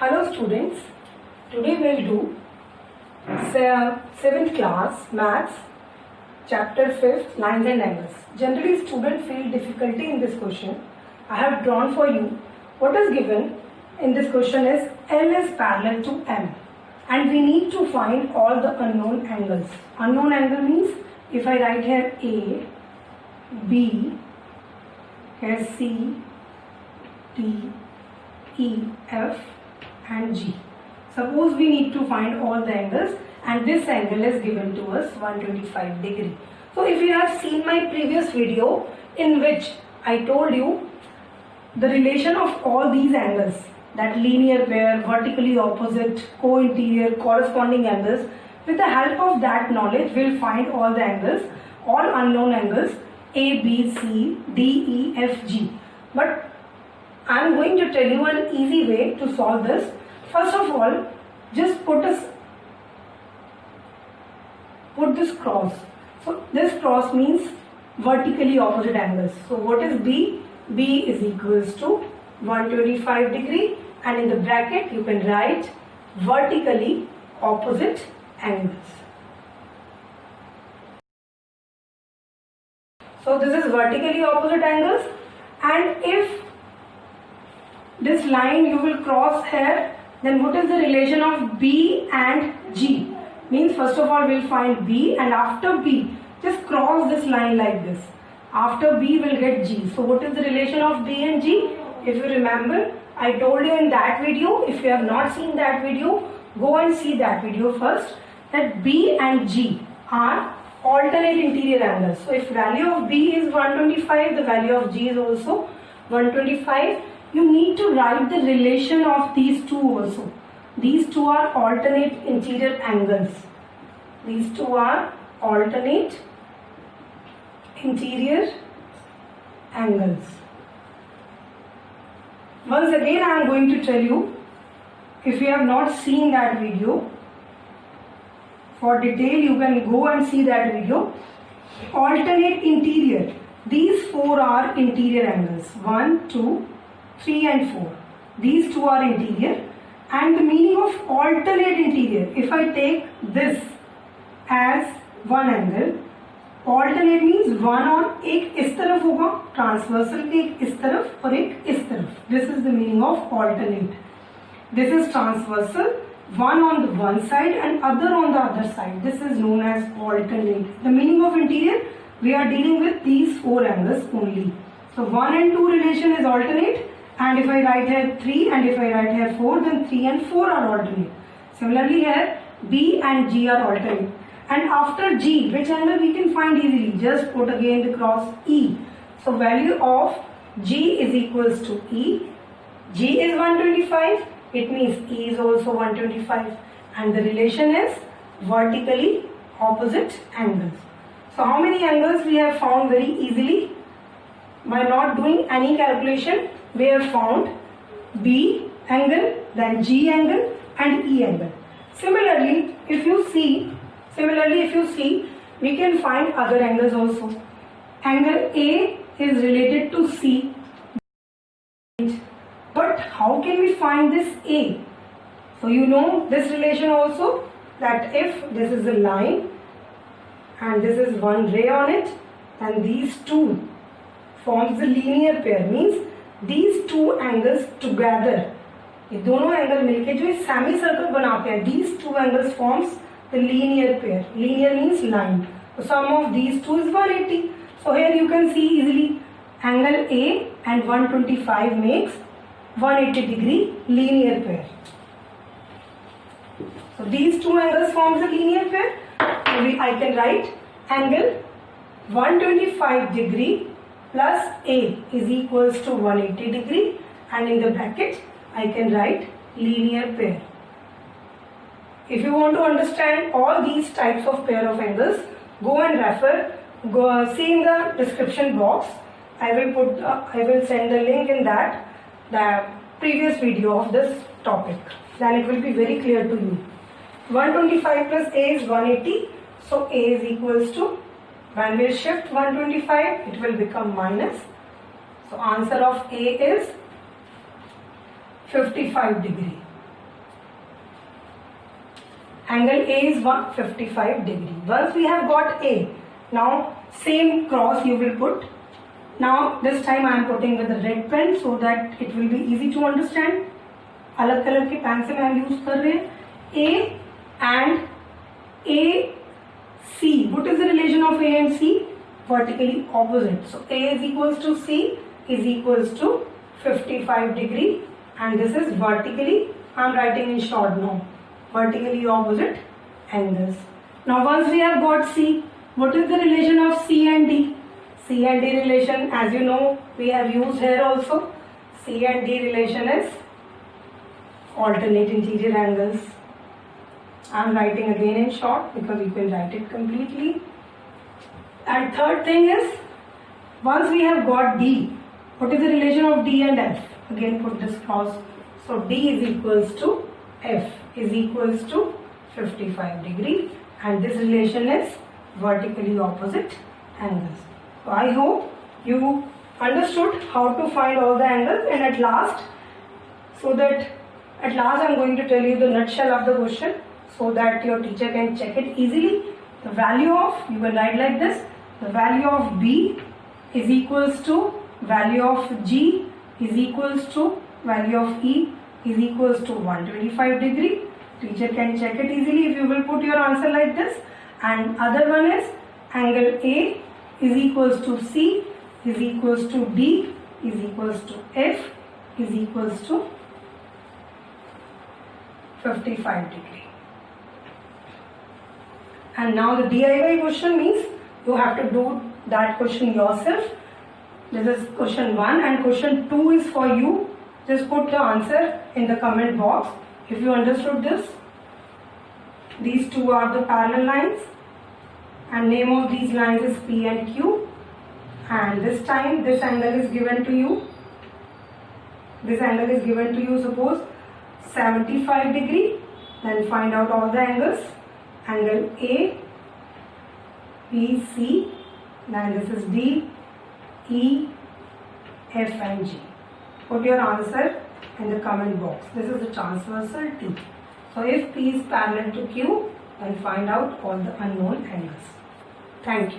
Hello students, today we'll do 7th class maths chapter 5th lines and angles. Generally students feel difficulty in this question. I have drawn for you what is given in this question is L is parallel to M and we need to find all the unknown angles. Unknown angle means if I write here A, B, here C, D, E, F and G. Suppose we need to find all the angles and this angle is given to us 125 degree. So if you have seen my previous video in which I told you the relation of all these angles, that linear pair, vertically opposite, co-interior, corresponding angles, with the help of that knowledge we'll find all the angles, all unknown angles A, B, C, D, E, F, G. But I am going to tell you an easy way to solve this. First of all, just put this cross. So this cross means vertically opposite angles. So what is B? B is equals to 125 degree and in the bracket you can write vertically opposite angles. So this is vertically opposite angles, and if this line you will cross here, then what is the relation of B and G? Means first of all we'll find B and after B just cross this line like this. After B we'll get G. So what is the relation of B and G? If you remember, I told you in that video, if you have not seen that video, go and see that video first, that B and G are alternate interior angles. So if value of B is 125, the value of G is also 125. You need to write the relation of these two also. These two are alternate interior angles. These two are alternate interior angles. Once again I am going to tell you, if you have not seen that video, for detail you can go and see that video. Alternate interior. These four are interior angles. 1, 2, 3 and 4. These two are interior, and the meaning of alternate interior, if I take this as one angle, alternate means one on एक इस तरफ होगा, transversal एक इस तरफ और एक इस तरफ. This is the meaning of alternate. This is transversal, one on the one side and other on the other side. This is known as alternate. The meaning of interior, we are dealing with these four angles only. So 1 and 2 relation is alternate, and if I write here 3 and if I write here 4, then 3 and 4 are alternate. Similarly here B and G are alternate. And after G, which angle we can find easily? Just put again the cross E. So value of G is equals to E. G is 125. It means E is also 125. And the relation is vertically opposite angles. So how many angles we have found very easily? By not doing any calculation, we have found B angle, then G angle and E angle. Similarly, if you see, we can find other angles also. Angle A is related to C. But how can we find this A? So you know this relation also, that if this is a line and this is one ray on it, and these two forms the linear pair, means these two angles together, ये दोनों angle मिलके जो semi circle बनाते हैं, these two angles forms the linear pair. Linear means line. The sum of these two is 180. So here you can see easily angle A and 125 makes 180 degree linear pair. So these two angles forms a linear pair. So I can write angle 125 degree plus A is equals to 180 degree, and in the bracket I can write linear pair. If you want to understand all these types of pair of angles, go and refer, see in the description box. I will send the link in that, the previous video of this topic. Then it will be very clear to you. 125 plus A is 180. So A is equals to, when we shift 125, it will become minus. So answer of A is 55 degree. Angle A is 155 degree. Once we have got A, now same cross you will put. Now this time I am putting with the red pen so that it will be easy to understand. अलग colour के pen से मैं use कर रहे हैं. A and AC. What is the relation of A and C? Vertically opposite. So A is equals to C is equals to 55 degree, and this is vertically, I am writing in short now, vertically opposite angles. Now once we have got C, what is the relation of C and D? C and D relation, as you know, we have used here also. C and D relation is alternate interior angles. I am writing again in short because you can write it completely. And third thing is, once we have got D, what is the relation of D and F? Again put this cross. So D is equals to F is equals to 55 degree, and this relation is vertically opposite angles. So I hope you understood how to find all the angles, and at last I'm going to tell you the nutshell of the question so that your teacher can check it easily. The value of, you can write like this, the value of B is equals to value of G is equals to value of E is equals to 125 degree. Teacher can check it easily if you will put your answer like this. And other one is angle A is equals to C is equals to D is equals to F is equals to 55 degree. And now the DIY question means you have to do that question yourself. This is question 1 and question 2 is for you. Just put the answer in the comment box if you understood this. These two are the parallel lines and name of these lines is P and Q, and this time this angle is given to you. This angle is given to you, suppose 75 degree. Then find out all the angles. Angle A, B, C, then this is D, E, F and G. Put your answer in the comment box. This is the transversal T. So if P is parallel to Q, then find out all the unknown angles. Thank you.